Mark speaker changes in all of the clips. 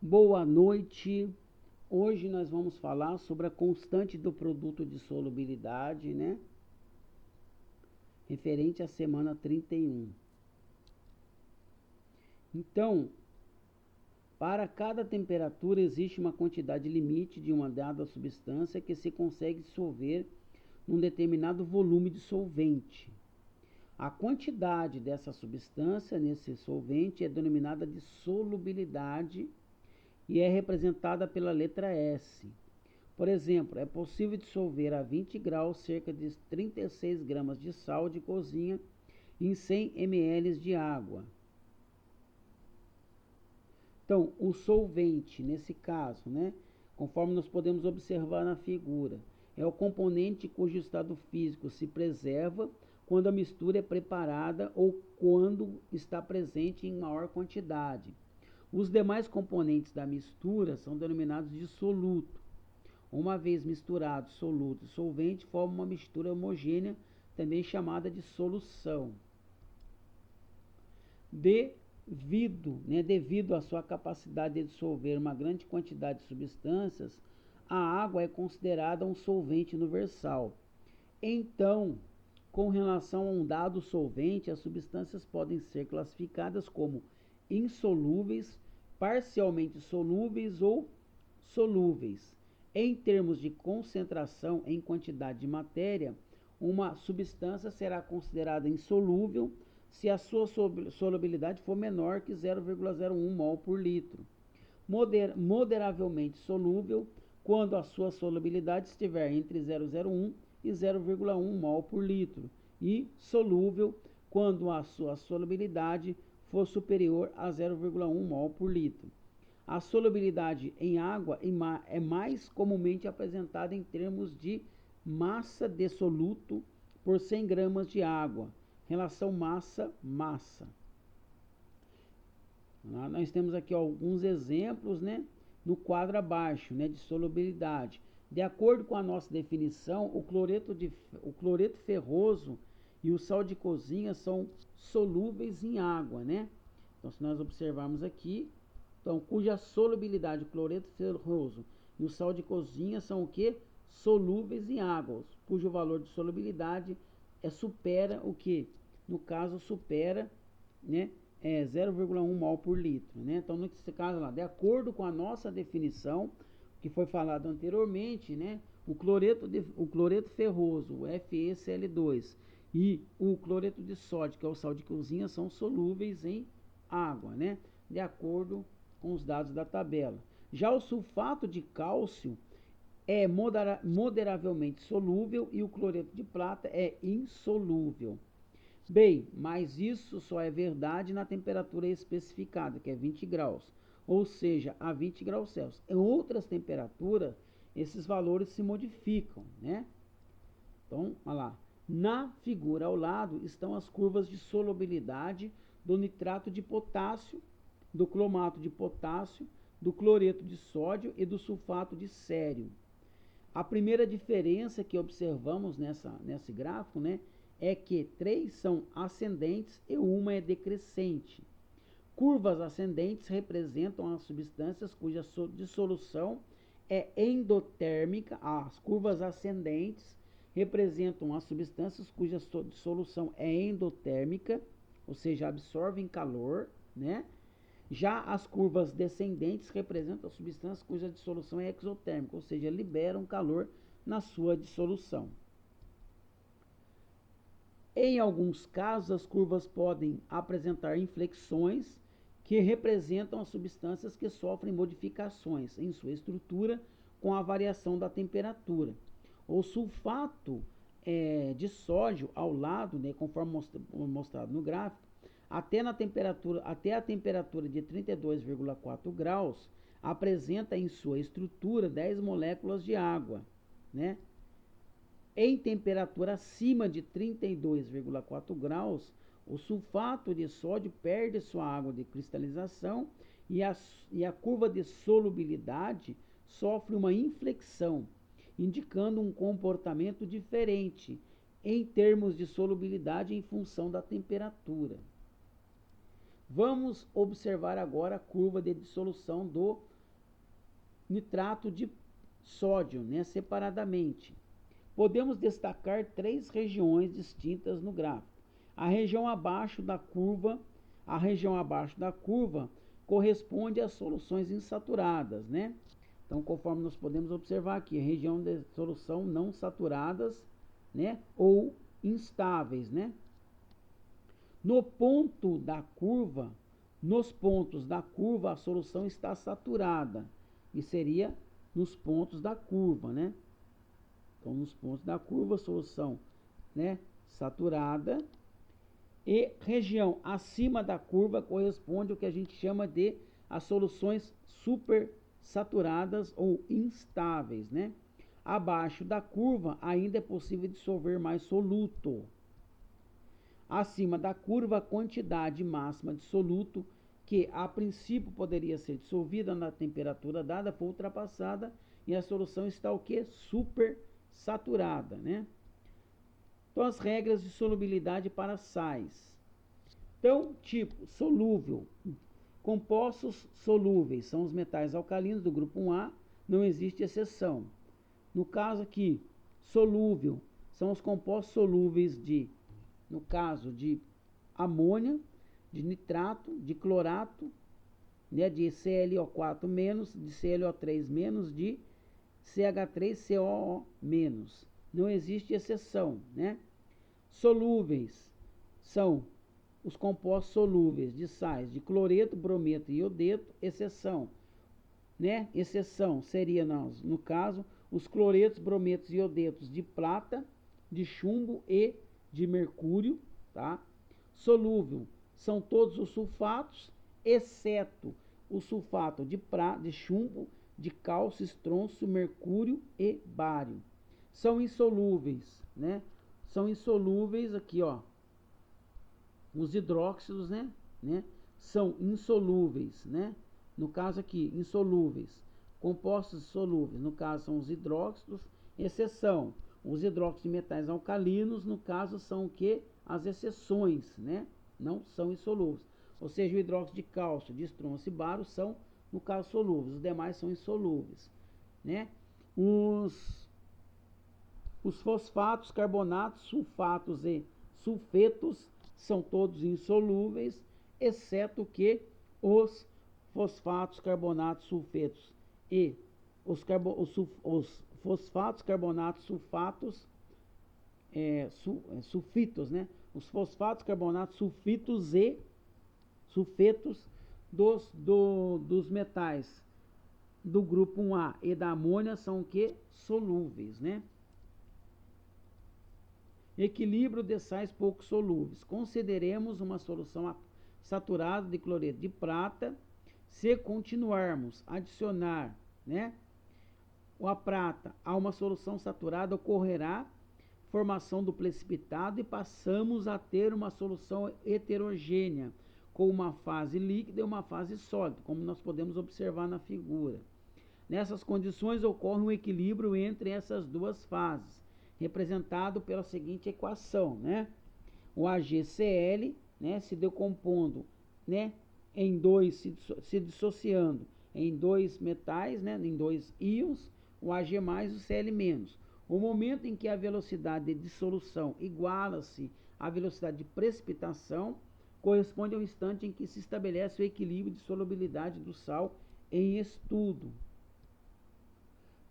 Speaker 1: Boa noite. Hoje nós vamos falar sobre a constante do produto de solubilidade, né? Referente à semana 31. Então, para cada temperatura existe uma quantidade limite de uma dada substância que se consegue dissolver num determinado volume de solvente. A quantidade dessa substância nesse solvente é denominada de solubilidade e é representada pela letra S. Por exemplo, é possível dissolver a 20 graus cerca de 36 gramas de sal de cozinha em 100 ml de água. Então, o solvente, nesse caso, né, conforme nós podemos observar na figura, é o componente cujo estado físico se preserva quando a mistura é preparada ou quando está presente em maior quantidade. Os demais componentes da mistura são denominados de soluto. Uma vez misturados soluto e solvente, formam uma mistura homogênea, também chamada de solução. Devido à sua capacidade de dissolver uma grande quantidade de substâncias, a água é considerada um solvente universal. Então, com relação a um dado solvente, as substâncias podem ser classificadas como insolúveis, parcialmente solúveis ou solúveis. Em termos de concentração em quantidade de matéria, uma substância será considerada insolúvel se a sua solubilidade for menor que 0,01 mol por litro. Moderavelmente solúvel quando a sua solubilidade estiver entre 0,01 e 0,1 mol por litro, e solúvel quando a sua solubilidade for superior a 0,1 mol por litro. A solubilidade em água é mais comumente apresentada em termos de massa de soluto por 100 gramas de água, relação massa-massa. Nós temos aqui alguns exemplos, né, no quadro abaixo, né, de solubilidade. De acordo com a nossa definição, o cloreto ferroso e o sal de cozinha são solúveis em água, né? Então, se nós observarmos aqui, então, cuja solubilidade, o cloreto ferroso e o sal de cozinha são o que? Solúveis em água, cujo valor de solubilidade supera o que? No caso, supera, né, 0,1 mol por litro, né? Então, nesse caso lá, de acordo com a nossa definição, que foi falado anteriormente, né, o cloreto ferroso, o FeCl2, e o cloreto de sódio, que é o sal de cozinha, são solúveis em água, né, de acordo com os dados da tabela. Já o sulfato de cálcio é moderavelmente solúvel e o cloreto de prata é insolúvel. Bem, mas isso só é verdade na temperatura especificada, que é 20 graus, ou seja, a 20 graus Celsius. Em outras temperaturas, esses valores se modificam, né? Então, olha lá. Na figura ao lado estão as curvas de solubilidade do nitrato de potássio, do cromato de potássio, do cloreto de sódio e do sulfato de sério. A primeira diferença que observamos nesse gráfico, né, é que 3 são ascendentes e uma é decrescente. Curvas ascendentes representam as substâncias cuja dissolução é endotérmica. As curvas ascendentes representam as substâncias cuja dissolução é endotérmica, ou seja, absorvem calor, né? Já as curvas descendentes representam as substâncias cuja dissolução é exotérmica, ou seja, liberam calor na sua dissolução. Em alguns casos, as curvas podem apresentar inflexões que representam as substâncias que sofrem modificações em sua estrutura com a variação da temperatura. O sulfato de sódio ao lado, né, conforme mostrado no gráfico, até a temperatura de 32,4 graus, apresenta em sua estrutura 10 moléculas de água, né? Em temperatura acima de 32,4 graus, o sulfato de sódio perde sua água de cristalização e a curva de solubilidade sofre uma inflexão, indicando um comportamento diferente em termos de solubilidade em função da temperatura. Vamos observar agora a curva de dissolução do nitrato de sódio, né, separadamente. Podemos destacar 3 regiões distintas no gráfico. A região abaixo da curva corresponde às soluções insaturadas, né? Então, conforme nós podemos observar aqui, a região de solução não saturadas, né, ou instáveis, né? Nos pontos da curva, a solução está saturada, e seria nos pontos da curva, né? Então, nos pontos da curva, a solução, né, saturada. E região acima da curva corresponde ao que a gente chama de as soluções supersaturadas ou instáveis, né? Abaixo da curva ainda é possível dissolver mais soluto. Acima da curva, a quantidade máxima de soluto, que a princípio poderia ser dissolvida na temperatura dada, foi ultrapassada e a solução está o que? Supersaturada, né? Então, as regras de solubilidade para sais. Então, tipo, solúvel. Compostos solúveis são os metais alcalinos do grupo 1A, não existe exceção. No caso aqui, solúvel são os compostos solúveis no caso de amônia, de nitrato, de clorato, né, de ClO4-, de ClO3-, de CH3COO-. Não existe exceção, né? Solúveis são os compostos solúveis de sais de cloreto, brometo e iodeto, exceção, né? Exceção seria, no caso, os cloretos, brometos e iodetos de prata, de chumbo e de mercúrio, tá? Solúvel são todos os sulfatos, exceto o sulfato de chumbo, de cálcio, estrôncio, mercúrio e bário. São insolúveis, né? São insolúveis aqui, ó. Os hidróxidos, né? São insolúveis, né? No caso aqui, insolúveis. Compostos solúveis, no caso, são os hidróxidos, exceção. Os hidróxidos de metais alcalinos, no caso, são o que? As exceções, né? Não são insolúveis. Ou seja, o hidróxido de cálcio, de estrôncio e bário são, no caso, solúveis. Os demais são insolúveis, né? Os fosfatos, carbonatos, sulfatos e sulfetos são todos insolúveis, exceto que os fosfatos, carbonatos, sulfetos e os fosfatos, carbonatos, sulfatos, sulfitos, né? Os fosfatos, carbonatos, sulfitos e sulfetos dos metais do grupo 1A e da amônia são o que? Solúveis, né? Equilíbrio de sais pouco solúveis. Consideremos uma solução saturada de cloreto de prata. Se continuarmos a adicionar, né, a prata a uma solução saturada, ocorrerá formação do precipitado e passamos a ter uma solução heterogênea, com uma fase líquida e uma fase sólida, como nós podemos observar na figura. Nessas condições ocorre um equilíbrio entre essas duas fases, representado pela seguinte equação, né? O AgCl, né, se decompondo, né, em dois, se dissociando em dois metais, né, em dois íons, o Ag mais e o Cl menos. O momento em que a velocidade de dissolução iguala-se à velocidade de precipitação corresponde ao instante em que se estabelece o equilíbrio de solubilidade do sal em estudo.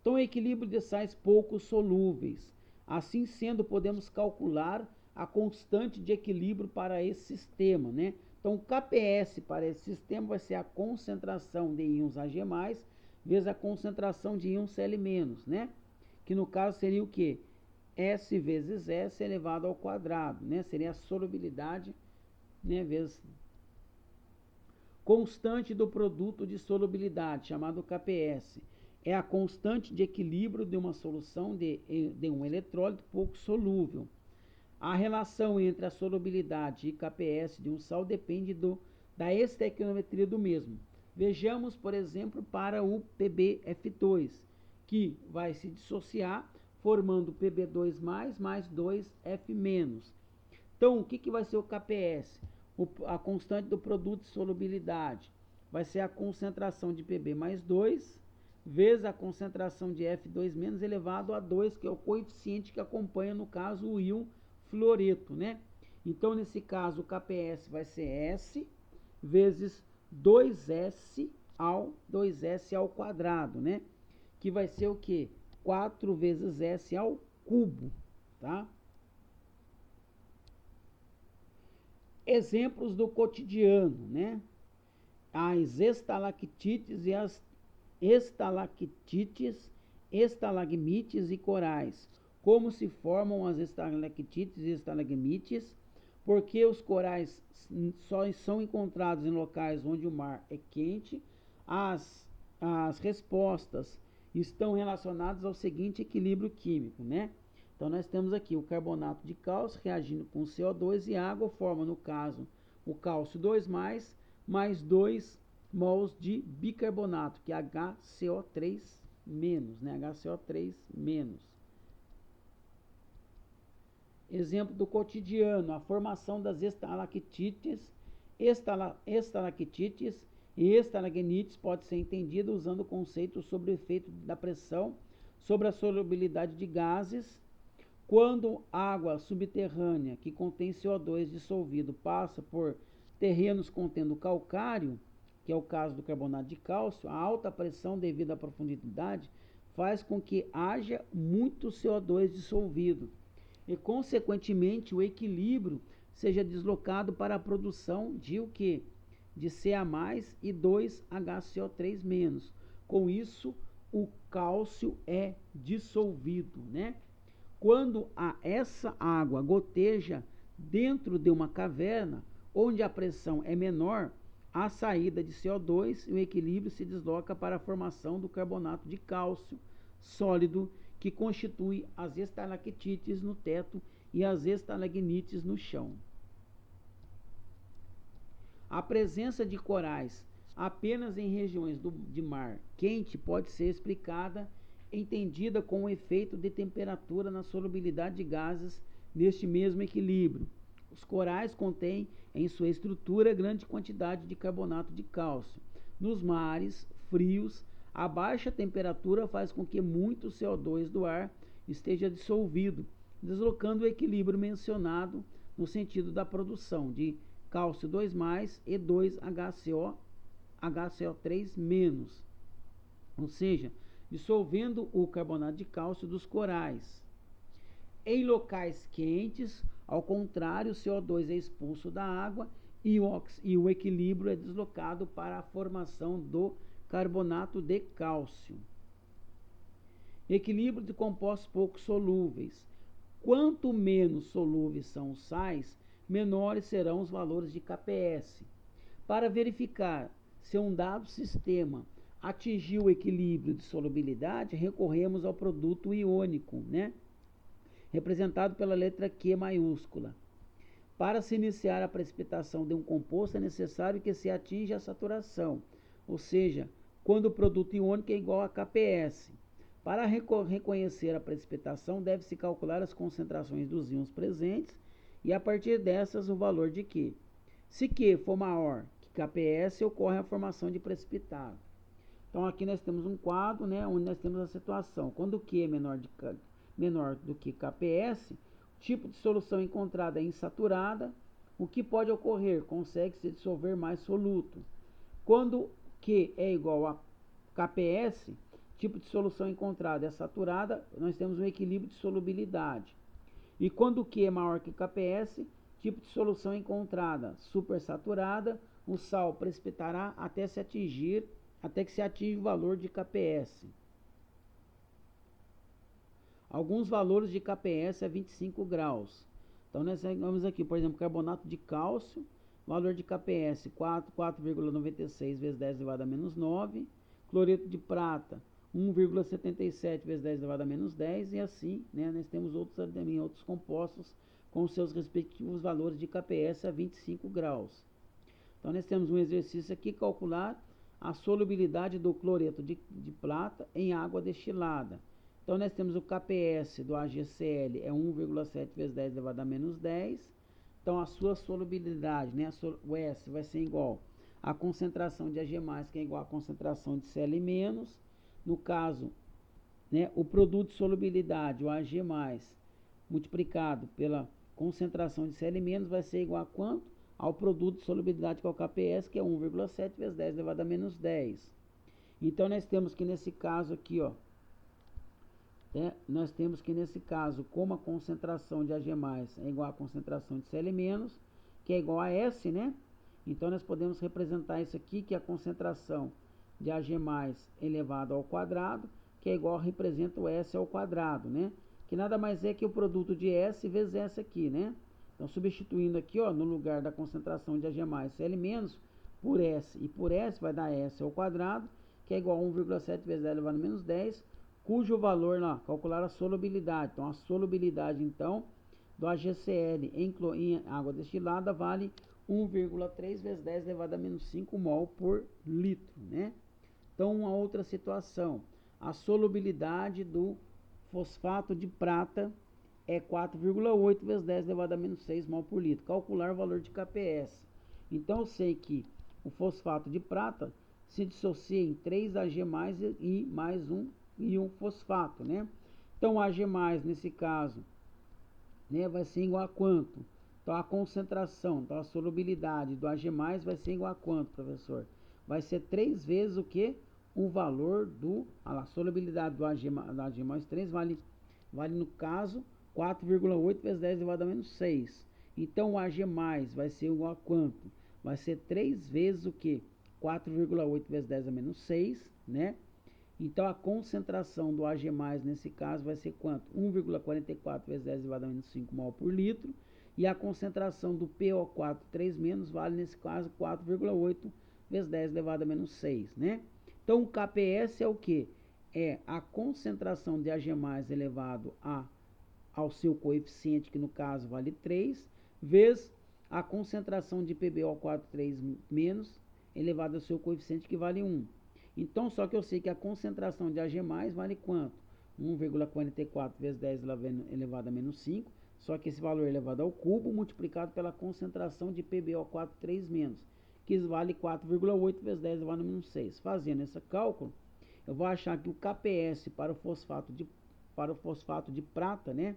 Speaker 1: Então, equilíbrio de sais pouco solúveis. Assim sendo, podemos calcular a constante de equilíbrio para esse sistema, né? Então, o KPS para esse sistema vai ser a concentração de íons Ag+, vezes a concentração de íons Cl-, né? Que no caso seria o quê? S vezes S elevado ao quadrado, né? Seria a solubilidade, né? Vezes constante do produto de solubilidade, chamado KPS. É a constante de equilíbrio de uma solução de um eletrólito pouco solúvel. A relação entre a solubilidade e KPS de um sal depende da estequiometria do mesmo. Vejamos, por exemplo, para o PbF2, que vai se dissociar formando Pb2+, mais 2F-. Então, o que vai ser o KPS? A constante do produto de solubilidade vai ser a concentração de Pb mais 2 vezes a concentração de F2- elevado a 2, que é o coeficiente que acompanha, no caso, o íon fluoreto, né? Então, nesse caso, o KPS vai ser S vezes 2S ao quadrado, né? Que vai ser o quê? 4 vezes S ao cubo, tá? Exemplos do cotidiano, né? As estalactites e as estalactites, estalagmites e corais. Como se formam as estalactites e estalagmites? Porque os corais só são encontrados em locais onde o mar é quente. As respostas estão relacionadas ao seguinte equilíbrio químico, né? Então, nós temos aqui o carbonato de cálcio reagindo com CO2 e água, forma, no caso, o cálcio 2+, mais 2 mols de bicarbonato, que é HCO3-, né? HCO3-. Exemplo do cotidiano, a formação das estalactites e estalagmites pode ser entendida usando o conceito sobre o efeito da pressão sobre a solubilidade de gases. Quando água subterrânea que contém CO2 dissolvido passa por terrenos contendo calcário, que é o caso do carbonato de cálcio, a alta pressão devido à profundidade faz com que haja muito CO2 dissolvido e, consequentemente, o equilíbrio seja deslocado para a produção de o quê? De Ca+ e 2HCO3-. Com isso, o cálcio é dissolvido, né? Quando essa água goteja dentro de uma caverna, onde a pressão é menor, a saída de CO2 e o equilíbrio se desloca para a formação do carbonato de cálcio sólido, que constitui as estalactites no teto e as estalagmites no chão. A presença de corais apenas em regiões de mar quente pode ser entendida com o efeito de temperatura na solubilidade de gases neste mesmo equilíbrio. Os corais contêm em sua estrutura grande quantidade de carbonato de cálcio. Nos mares frios, a baixa temperatura faz com que muito CO2 do ar esteja dissolvido, deslocando o equilíbrio mencionado no sentido da produção de cálcio 2+ e 2HCO3-, ou seja, dissolvendo o carbonato de cálcio dos corais. Em locais quentes, ao contrário, o CO2 é expulso da água e o equilíbrio é deslocado para a formação do carbonato de cálcio. Equilíbrio de compostos pouco solúveis. Quanto menos solúveis são os sais, menores serão os valores de KPS. Para verificar se um dado sistema atingiu o equilíbrio de solubilidade, recorremos ao produto iônico, né? Representado pela letra Q maiúscula. Para se iniciar a precipitação de um composto, é necessário que se atinja a saturação, ou seja, quando o produto iônico é igual a KPS. Para reconhecer a precipitação, deve-se calcular as concentrações dos íons presentes e, a partir dessas, o valor de Q. Se Q for maior que KPS, ocorre a formação de precipitado. Então, aqui nós temos um quadro, né, onde nós temos a situação. Quando Q é menor do que KPS, o tipo de solução encontrada é insaturada. O que pode ocorrer? Consegue-se dissolver mais soluto. Quando Q é igual a KPS, tipo de solução encontrada é saturada, nós temos um equilíbrio de solubilidade. E quando Q é maior que KPS, tipo de solução encontrada supersaturada, o sal precipitará até que se atinja o valor de KPS. Alguns valores de KPS é 25 graus. Então, nós vamos aqui, por exemplo, carbonato de cálcio, valor de KPS 4,96 vezes 10 elevado a menos 9, cloreto de prata 1,77 vezes 10 elevado a menos 10, e assim, né, nós temos outros compostos com seus respectivos valores de KPS a 25 graus. Então, nós temos um exercício aqui, calcular a solubilidade do cloreto de prata em água destilada. Então, nós temos o KPS do AgCl é 1,7 vezes 10 elevado a menos 10. Então, a sua solubilidade, né, o S vai ser igual à concentração de Ag+, que é igual à concentração de Cl-, no caso, né, o produto de solubilidade, o Ag+, multiplicado pela concentração de Cl- vai ser igual a quanto? Ao produto de solubilidade, que é o KPS, que é 1,7 vezes 10 elevado a menos 10. Então, nós temos que nesse caso aqui, ó, nós temos que nesse caso, como a concentração de Ag+ é igual à concentração de Cl-, que é igual a S, né? Então, nós podemos representar isso aqui, que é a concentração de Ag+ elevado ao quadrado, que é igual, representa o S ao quadrado, né? Que nada mais é que o produto de S vezes S aqui, né? Então, substituindo aqui, ó, no lugar da concentração de Ag+ Cl- por S, e por S vai dar S ao quadrado, que é igual a 1,7 vezes 10 elevado a menos 10, cujo valor lá, calcular a solubilidade. Então, a solubilidade, então, do AgCl em água destilada vale 1,3 vezes 10 elevado a menos 5 mol por litro, né? Então, uma outra situação, a solubilidade do fosfato de prata é 4,8 vezes 10 elevado a menos 6 mol por litro. Calcular o valor de KPS. Então, eu sei que o fosfato de prata se dissocia em 3 Ag+ e mais um íon fosfato, né? Então, Ag+, nesse caso, né, vai ser igual a quanto? Então, a concentração, então a solubilidade do Ag+ vai ser igual a quanto, professor? Vai ser 3 vezes o que? O valor do... a solubilidade do Ag+ 3 vale no caso, 4,8 vezes 10 elevado a menos 6. Então, o Ag+ vai ser igual a quanto? Vai ser 3 vezes o que? 4,8 vezes 10 a menos 6, né? Então, a concentração do Ag+, nesse caso, vai ser quanto? 1,44 vezes 10 elevado a menos 5 mol por litro. E a concentração do PO4 3- vale, nesse caso, 4,8 vezes 10 elevado a menos 6, né? Então, o KPS é o quê? É a concentração de Ag+ elevado ao seu coeficiente, que no caso vale 3, vezes a concentração de PbO4 3- elevado ao seu coeficiente, que vale 1. Então, só que eu sei que a concentração de Ag+ vale quanto? 1,44 vezes 10 elevado a menos 5, só que esse valor é elevado ao cubo, multiplicado pela concentração de PbO4 3-, que vale 4,8 vezes 10 elevado a menos 6. Fazendo esse cálculo, eu vou achar que o KPS para o fosfato de prata, né,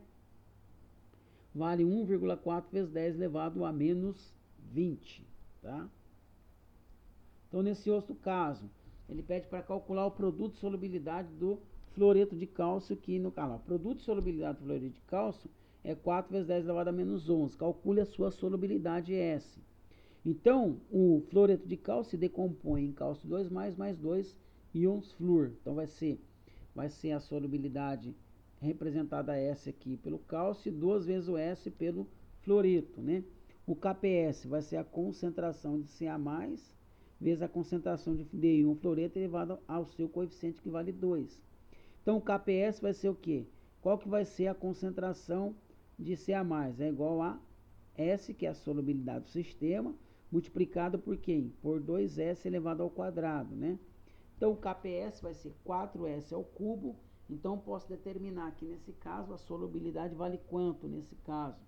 Speaker 1: vale 1,4 vezes 10 elevado a menos 20, tá? Então, nesse outro caso, ele pede para calcular o produto de solubilidade do fluoreto de cálcio, que no caso, o produto de solubilidade do fluoreto de cálcio é 4 vezes 10 elevado a menos 11. Calcule a sua solubilidade S. Então, o fluoreto de cálcio se decompõe em cálcio 2+, mais 2 íons flúor. Então, vai ser a solubilidade representada S aqui pelo cálcio e 2 vezes o S pelo fluoreto, né? O KPS vai ser a concentração de Ca+, vezes a concentração de D1 fluoreto elevado ao seu coeficiente, que vale 2. Então, o KPS vai ser o quê? Qual que vai ser a concentração de Ca+? É igual a S, que é a solubilidade do sistema, multiplicado por quem? Por 2S elevado ao quadrado, né? Então, o KPS vai ser 4S ao cubo. Então, posso determinar que, nesse caso, a solubilidade vale quanto, nesse caso?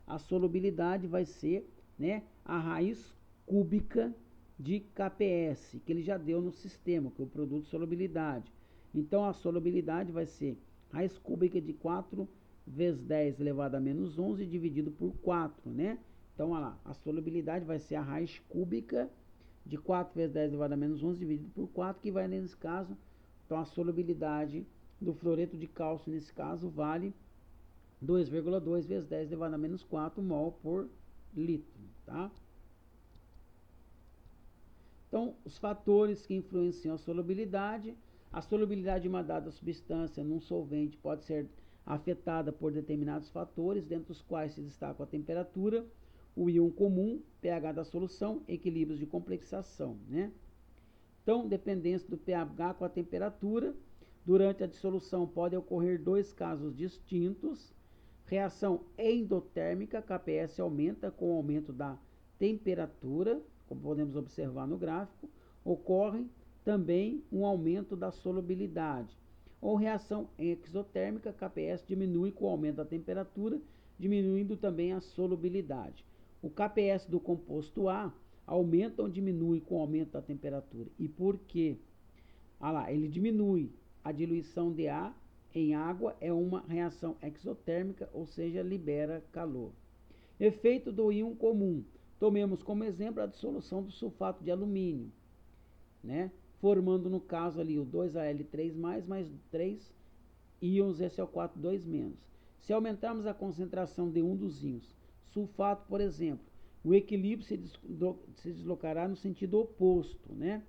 Speaker 1: A solubilidade vai ser, né, a raiz cúbica de KPS, que ele já deu no sistema, que é o produto de solubilidade. Então, a solubilidade vai ser raiz cúbica de 4 vezes 10 elevado a menos 11 dividido por 4, né? Então, olha lá, a solubilidade vai ser a raiz cúbica de 4 vezes 10 elevado a menos 11 dividido por 4, que vai, nesse caso, então a solubilidade do fluoreto de cálcio, nesse caso, vale 2,2 vezes 10 elevado a menos 4 mol por litro, tá? Então, os fatores que influenciam a solubilidade de uma dada substância num solvente pode ser afetada por determinados fatores, dentre os quais se destacam a temperatura, o íon comum, pH da solução, equilíbrios de complexação, né? Então, dependência do pH com a temperatura, durante a dissolução podem ocorrer dois casos distintos. Reação endotérmica, KPS aumenta com o aumento da temperatura, como podemos observar no gráfico. Ocorre também um aumento da solubilidade. Ou reação exotérmica, KPS diminui com o aumento da temperatura, diminuindo também a solubilidade. O KPS do composto A aumenta ou diminui com o aumento da temperatura. E por quê? olha lá, ele diminui. A diluição de A em água é uma reação exotérmica, ou seja, libera calor. Efeito do íon comum. Tomemos como exemplo a dissolução do sulfato de alumínio, né? Formando no caso ali o 2Al3+, mais 3 íons SO4 2-. Se aumentarmos a concentração de um dos íons, sulfato, por exemplo, o equilíbrio se deslocará no sentido oposto, né?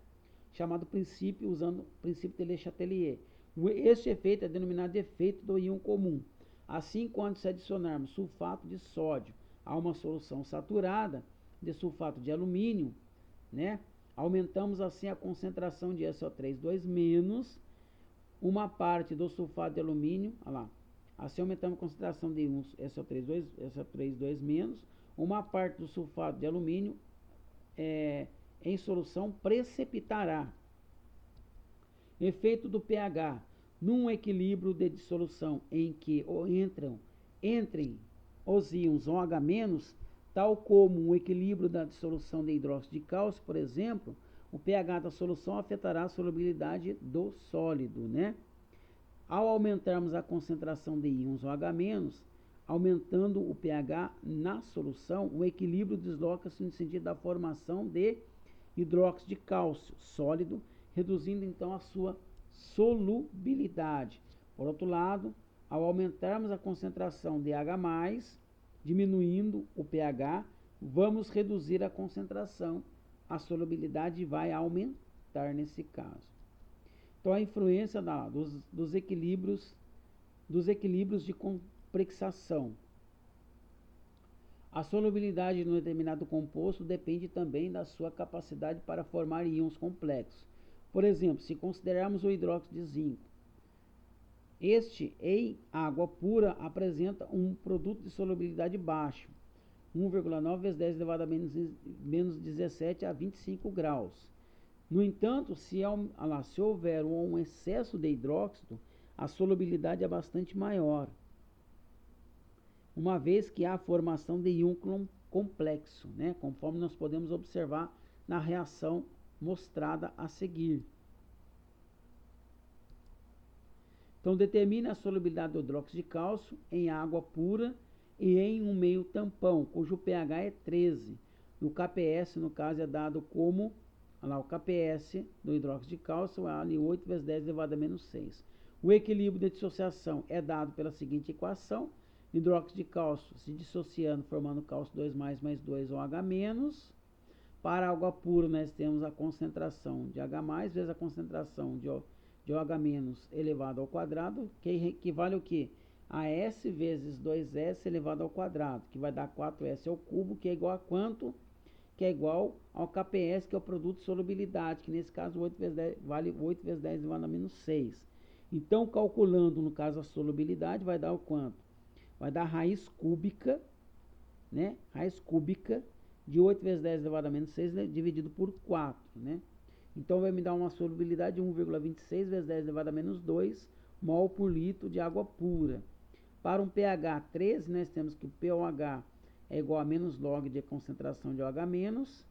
Speaker 1: Chamado princípio, usando o princípio de Le Chatelier. Este efeito é denominado de efeito do íon comum. Assim, quando se adicionarmos sulfato de sódio a uma solução saturada de sulfato de alumínio, né? Aumentamos assim a concentração de SO3-, uma parte do sulfato de alumínio, olha lá, assim aumentamos a concentração de SO3-, uma parte do sulfato de alumínio em solução precipitará. Efeito do pH. Num equilíbrio de dissolução em que entrem os íons OH-, tal como o equilíbrio da dissolução de hidróxido de cálcio, por exemplo, o pH da solução afetará a solubilidade do sólido, né? Ao aumentarmos a concentração de íons OH-, aumentando o pH na solução, o equilíbrio desloca-se no sentido da formação de hidróxido de cálcio sólido, reduzindo então a sua solubilidade. Por outro lado, ao aumentarmos a concentração de H+, diminuindo o pH, vamos reduzir a concentração, a solubilidade vai aumentar nesse caso. Então, a influência dos equilíbrios de complexação. A solubilidade de um determinado composto depende também da sua capacidade para formar íons complexos. Por exemplo, se considerarmos o hidróxido de zinco, este em água pura apresenta um produto de solubilidade baixo, 1,9 vezes 10 elevado a menos 17 a 25 graus. No entanto, se houver um excesso de hidróxido, a solubilidade é bastante maior, uma vez que há a formação de íon complexo, né? Conforme nós podemos observar na reação mostrada a seguir. Então, determine a solubilidade do hidróxido de cálcio em água pura e em um meio tampão, cujo pH é 13. O KPS, no caso, é dado como, olha lá, o KPS do hidróxido de cálcio é ali 8 vezes 10 elevado a menos 6. O equilíbrio de dissociação é dado pela seguinte equação: hidróxido de cálcio se dissociando, formando cálcio 2+, mais 2 OH-. Para água pura, nós temos a concentração de H+, vezes a concentração de OH- elevado ao quadrado, que equivale ao quê? A S vezes 2S elevado ao quadrado, que vai dar 4S ao cubo, que é igual a quanto? Que é igual ao KPS, que é o produto de solubilidade, que nesse caso 8 vezes 10, vale 8 vezes 10 elevado a menos 6. Então, calculando, no caso, a solubilidade, vai dar o quanto? Vai dar raiz cúbica, né? Raiz cúbica de 8 vezes 10 elevado a menos 6, né? Dividido por 4, né? Então, vai me dar uma solubilidade de 1,26 vezes 10 elevado a menos 2 mol por litro de água pura. Para um pH 13, nós temos que o pOH é igual a menos log de concentração de OH-,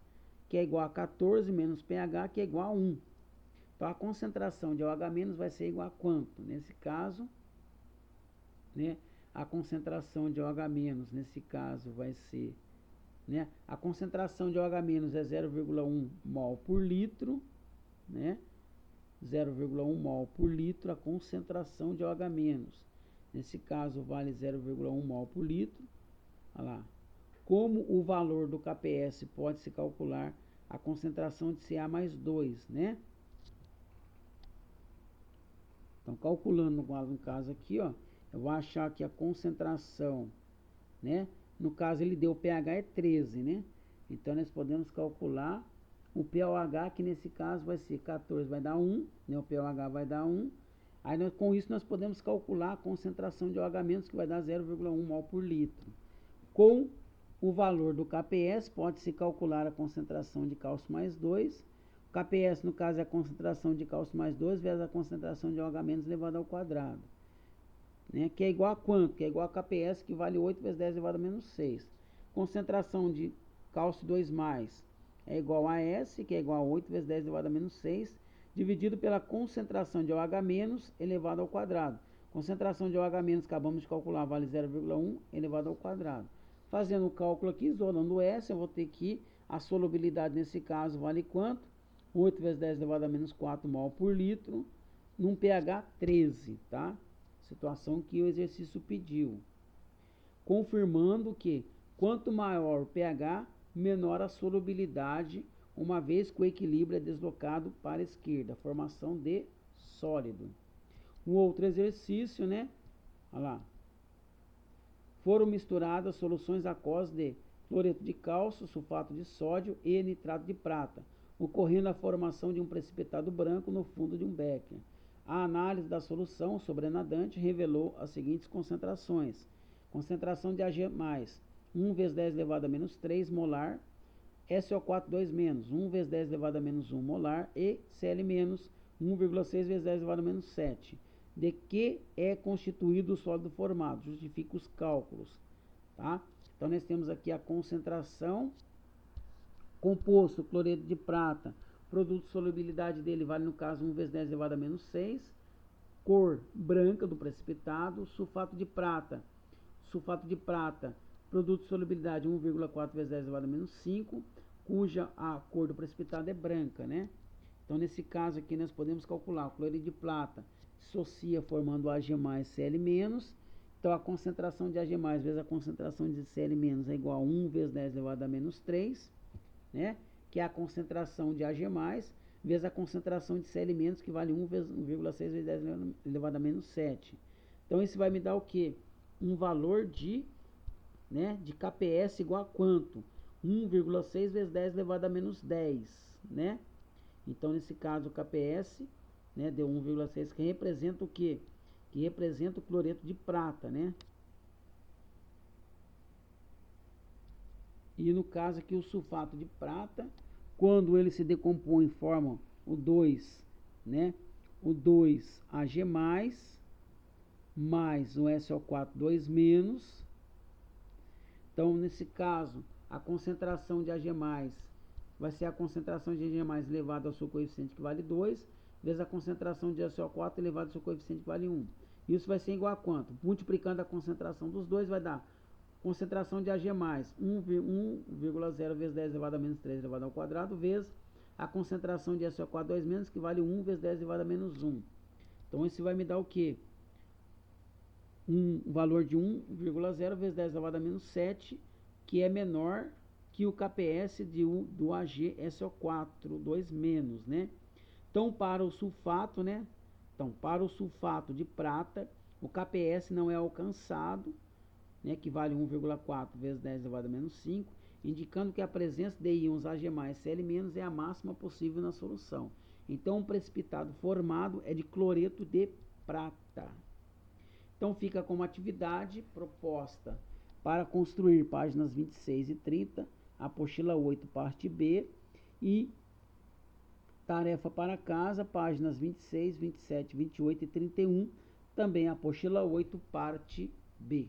Speaker 1: que é igual a 14 menos pH, que é igual a 1. Então, a concentração de OH- vai ser igual a quanto? Nesse caso, né, a concentração de OH- nesse caso vai ser, né, a concentração de OH- é 0,1 mol por litro, né, 0,1 mol por litro, a concentração de OH-. Nesse caso, vale 0,1 mol por litro. Olha lá. Como o valor do KPS pode-se calcular a concentração de Ca mais 2, né? Então, calculando no caso aqui, ó, eu vou achar que a concentração, né? No caso, ele deu o pH é 13, né? Então, nós podemos calcular o pOH, que nesse caso vai ser 14, vai dar 1, né? O pOH vai dar 1. Aí, com isso, nós podemos calcular a concentração de OH-, que vai dar 0,1 mol por litro. Com o valor do KPS, pode-se calcular a concentração de cálcio mais 2. O KPS, no caso, é a concentração de cálcio mais 2 vezes a concentração de OH- elevado ao quadrado, né? Que é igual a quanto? Que é igual a KPS, que vale 8 vezes 10 elevado a menos 6. Concentração de cálcio 2+, é igual a S, que é igual a 8 vezes 10 elevado a menos 6, dividido pela concentração de OH- elevado ao quadrado. Concentração de OH- acabamos de calcular, vale 0,1 elevado ao quadrado. Fazendo o cálculo aqui, isolando S, eu vou ter que a solubilidade nesse caso vale quanto? 8 vezes 10 elevado a menos 4 mol por litro, num pH 13, tá? Situação que o exercício pediu. Confirmando que quanto maior o pH, menor a solubilidade, uma vez que o equilíbrio é deslocado para a esquerda, formação de sólido. Um outro exercício, né? Olha lá. Foram misturadas soluções aquosas de cloreto de cálcio, sulfato de sódio e nitrato de prata, ocorrendo a formação de um precipitado branco no fundo de um becker. A análise da solução sobrenadante revelou as seguintes concentrações. Concentração de Ag+, 1 vezes 10 elevado a menos 3 molar, SO4 2-, 1 vezes 10 elevado a menos 1 molar, e Cl-, 1,6 vezes 10 elevado a menos 7. De que é constituído o sólido formado? Justifica os cálculos, tá? Então, nós temos aqui a concentração, composto, cloreto de prata, produto de solubilidade dele vale, no caso, 1 vezes 10 elevado a menos 6, cor branca do precipitado, sulfato de prata, produto de solubilidade 1,4 vezes 10 elevado a menos 5, cuja a cor do precipitado é branca, né? Então, nesse caso aqui, nós podemos calcular o cloreto de prata dissocia formando Ag+, Cl-. Então, a concentração de Ag+, vezes a concentração de Cl- é igual a 1 vezes 10 elevado a menos 3, né? Que é a concentração de Ag+, vezes a concentração de Cl-, que vale 1,6 vezes 10 elevado a menos 7. Então, isso vai me dar o quê? Um valor de KPS igual a quanto? 1,6 vezes 10 elevado a menos 10, né? Então, nesse caso, o KPS, né, deu 1,6, que representa o quê? Que representa o cloreto de prata, né? E no caso aqui, o sulfato de prata, quando ele se decompõe, forma o 2, né? O 2Ag+, mais o SO4 2-. Então, nesse caso, a concentração de Ag+, vai ser a concentração de Ag+ elevado ao seu coeficiente que vale 2, vezes a concentração de SO4 elevado ao seu coeficiente que vale 1. Isso vai ser igual a quanto? Multiplicando a concentração dos dois, vai dar concentração de Ag+, 1,0 vezes 10 elevado a menos 3 elevado ao quadrado, vezes a concentração de SO4 2-, que vale 1 vezes 10 elevado a menos 1. Então, isso vai me dar o quê? Um valor de 1,0 vezes 10 elevado a menos 7, que é menor que o KPS do AgSO4 2-, né? Então, para o sulfato, né? Então, para o sulfato de prata, o KPS não é alcançado, né? Que vale 1,4 vezes 10 elevado a menos 5, indicando que a presença de íons Ag+, Cl- é a máxima possível na solução. Então, o precipitado formado é de cloreto de prata. Então, fica como atividade proposta para construir páginas 26 e 30, apostila 8, parte B, e tarefa para casa, páginas 26, 27, 28 e 31, também apostila 8, parte B.